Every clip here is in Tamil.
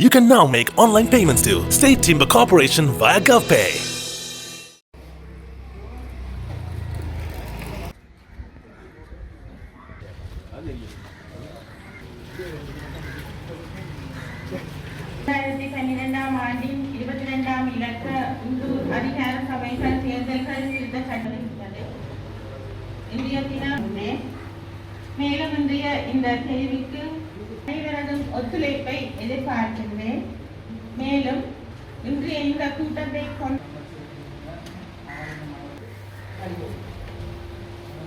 You can now make online payments to State Timber Corporation via GovPay. ஆண்டின் 22ஆம் இலக்க உள்ளூர் அதிகார சபைகள் தேர்தல்கள் குறித்த சட்டத்திட்டத்தை இன்றைய தினம் மேலும் இன்றைய இந்த கேள்விக்கு அனைவரதும் ஒத்துழைப்பை எதிர்பார்க்கின்றேன். மேலும் இன்றைய இந்த கூட்டத்தை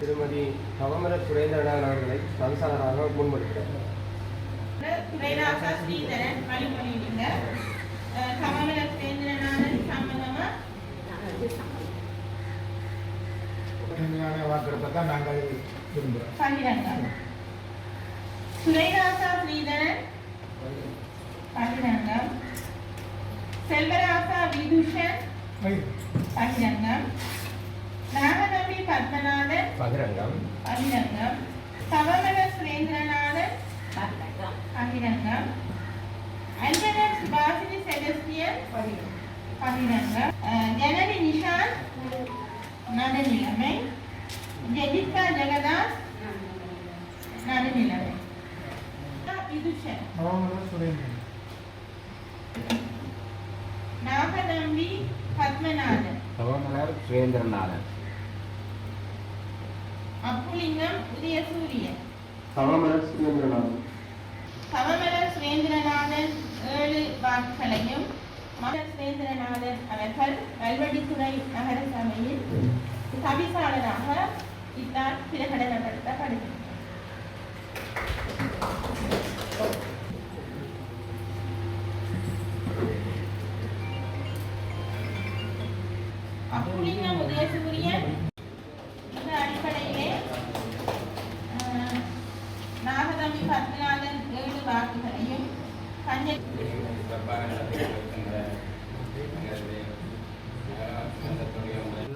திருமதி கவமர சுரேந்திரநாதன் அவர்களை சம்சாராக முன்மொழிகிறார். வாக்கெடுப்பை நாங்கள் விரும்புகிறோம். சுரேராசா ஸ்ரீதரன் பகிரங்கம், செல்வராசா விதுஷன் பகிரங்கம், நாகநம்பி பத்மநாதன் பகிரங்கம், பகிரங்கம், சவமர சுரேந்திரநாதன் பகிரங்கம், அல்பனட் சுபாஷினி செபஸ்டியன் பகிரங்கம், ஜனனி நிஷாந்த் நடுநிலைமை, ஜெதிகா ஜெகதாஸ் நடுநிலைமை, விதுஷன் நாகநம்பி பத்மநாதன் கவமலர் சுரேந்திரநாதன், அப்புலிங்கம் உதயசூரியன் கவமலர் சுரேந்திரநாதன், கவமலர் சுரேந்திரநாதன் 7 வாக்குகளையும் சுரேந்திரநாதன் அவர்கள் கல்வடித்துறை நகர சபையில் தவிசாளராக இத்தால் பிரகடனப்படுத்தப்படுகிறார். அப்புலிங்கம் உதயசூரியன் இந்த அடிப்படையிலே நாகதம்பி பத்மநாதன் 7 வாக்குகளையும்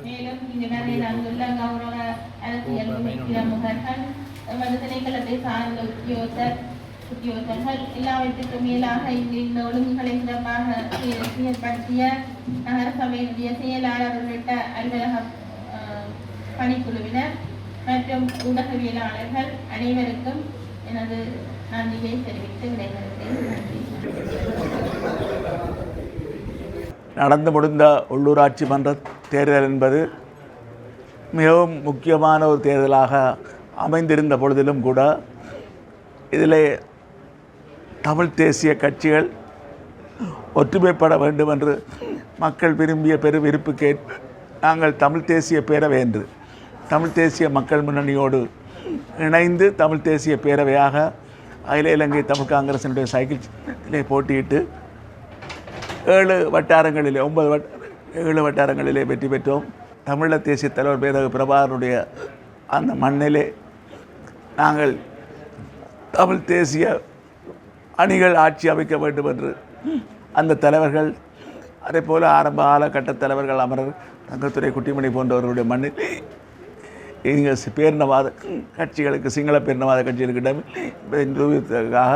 மேலும் இங்கு அங்குள்ள கௌரவ அரசியல் பிரமுகர்கள் எமது திணைக்களத்தை சார்ந்த உத்தியோகர்கள் எல்லாவற்றுக்கும் மேலாக இங்கு இந்த ஒழுங்குகளை சிறப்பாக செயல்படுத்திய நகர சபையினுடைய செயலாளர் உள்ளிட்ட அலுவலக பணிக்குழுவினர் மற்றும் ஊடகவியலாளர்கள் அனைவருக்கும் எனது நன்றியை தெரிவித்து விடைபெறுகிறேன். நன்றி. நடந்து முடிந்த உள்ளூராட்சி மன்ற தேர்தல் என்பது மிகவும் முக்கியமான ஒரு தேர்தலாக அமைந்திருந்த பொழுதிலும் கூட இதில் தமிழ் தேசிய கட்சிகள் ஒற்றுமைப்பட வேண்டும் என்று மக்கள் விரும்பிய பெருவிருப்புக்கு நாங்கள் தமிழ் தேசிய பேரவை என்று தமிழ் தேசிய மக்கள் முன்னணியோடு இணைந்து தமிழ் தேசிய பேரவையாக அகில இலங்கை தமிழ் காங்கிரசினுடைய சைக்கிளிலே போட்டியிட்டு 7 வட்டாரங்களிலே 7 வட்டாரங்களிலே வெற்றி பெற்றோம். தமிழீழ தேசிய தலைவர் பேரவை பிரபாகரனுடைய அந்த மண்ணிலே நாங்கள் தமிழ் தேசிய அணிகள் ஆட்சி அமைக்க வேண்டும் என்று அந்த தலைவர்கள் அதே போல் ஆரம்ப காலகட்ட தலைவர்கள் அமரர் தங்கத்துறை குட்டிமணி போன்றவர்களுடைய மண்ணில் இங்கே பேரினவாத கட்சிகளுக்கு சிங்கள பேரினவாத கட்சிகளுக்கு நிரூபித்ததற்காக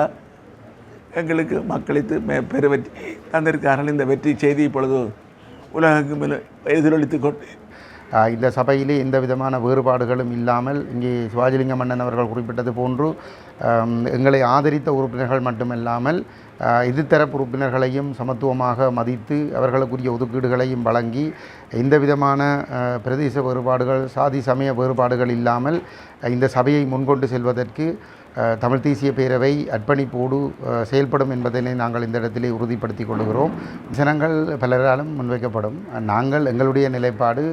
எங்களுக்கு மக்களுக்கு பெருவெற்றி தந்திருக்கார்கள். இந்த வெற்றி செய்தி இப்பொழுது உலகெங்கும் எதிரொலித்து கொண்டு இந்த சபையிலே எந்த விதமான வேறுபாடுகளும் இல்லாமல் இங்கே சிவாஜிலிங்க மன்னன் அவர்கள் குறிப்பிட்டது போன்று எங்களை ஆதரித்த உறுப்பினர்கள் மட்டுமல்லாமல் எதிர்த்தரப்பு உறுப்பினர்களையும் சமத்துவமாக மதித்து அவர்களுக்குரிய ஒதுக்கீடுகளையும் வழங்கி எந்த விதமான பிரதேச வேறுபாடுகள் சாதி சமய வேறுபாடுகள் இல்லாமல் இந்த சபையை முன்கொண்டு செல்வதற்கு தமிழ் தேசிய பேரவை அர்ப்பணிப்போடு செயல்படும் என்பதனை நாங்கள் இந்த இடத்திலே உறுதிப்படுத்தி கொள்கிறோம். விமர்சனங்கள் பலராலும் முன்வைக்கப்படும். நாங்கள் எங்களுடைய நிலைப்பாடு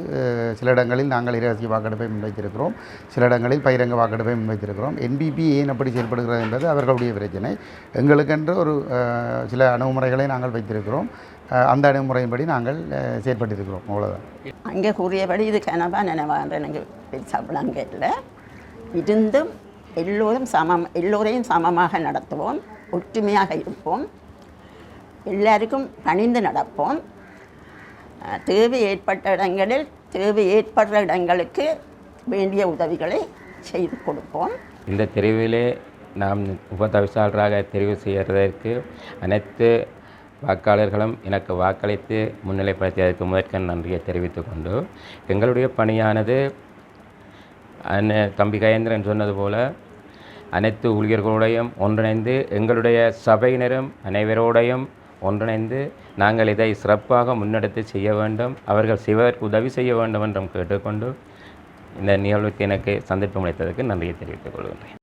சில இடங்களில் நாங்கள் இரகசிய வாக்கெடுப்பை முன்வைத்திருக்கிறோம், சில இடங்களில் பகிரங்க வாக்கெடுப்பை முன்வைத்திருக்கிறோம். என்பிபி ஏன் அப்படி செயல்படுகிறது என்பது அவர்களுடைய பிரச்சனை. எங்களுக்கென்று ஒரு சில அணுகுமுறைகளை நாங்கள் வைத்திருக்கிறோம். அந்த அணுகுமுறையின்படி நாங்கள் செயல்பட்டிருக்கிறோம். அவ்வளோதான். அங்கே கூறியபடி இது கனவா நினைவான்ற எனக்கு பெருசாக இல்லை. இருந்தும் எல்லோரையும் சமமாக நடத்துவோம், ஒற்றுமையாக இருப்போம், எல்லாருக்கும் பணிந்து நடப்போம். தேவை ஏற்பட்ட இடங்களில் தேவை ஏற்படுற இடங்களுக்கு வேண்டிய உதவிகளை செய்து கொடுப்போம். இந்த தெரிவிலே நாம் உபதவிசாளராக தெரிவு செய்வதற்கு அனைத்து வாக்காளர்களும் எனக்கு வாக்களித்து முன்னிலைப்படுத்தியதற்கு முதற்கண் நன்றியை தெரிவித்துக் கொண்டு எங்களுடைய பணியானது தம்பி கயேந்திரன் சொன்னது போல அனைத்து ஊழியர்களுடையும் ஒன்றிணைந்து எங்களுடைய சபையினரும் அனைவரோடையும் ஒன்றிணைந்து நாங்கள் இதை சிறப்பாக முன்னெடுத்து செய்ய வேண்டும், அவர்கள் செய்வதற்கு உதவி செய்ய வேண்டும் என்றும் கேட்டுக்கொண்டு இந்த நிகழ்வுக்கு எனக்கு சந்தர்ப்பம் அளித்ததற்கு நன்றியை தெரிவித்துக் கொள்கின்றேன்.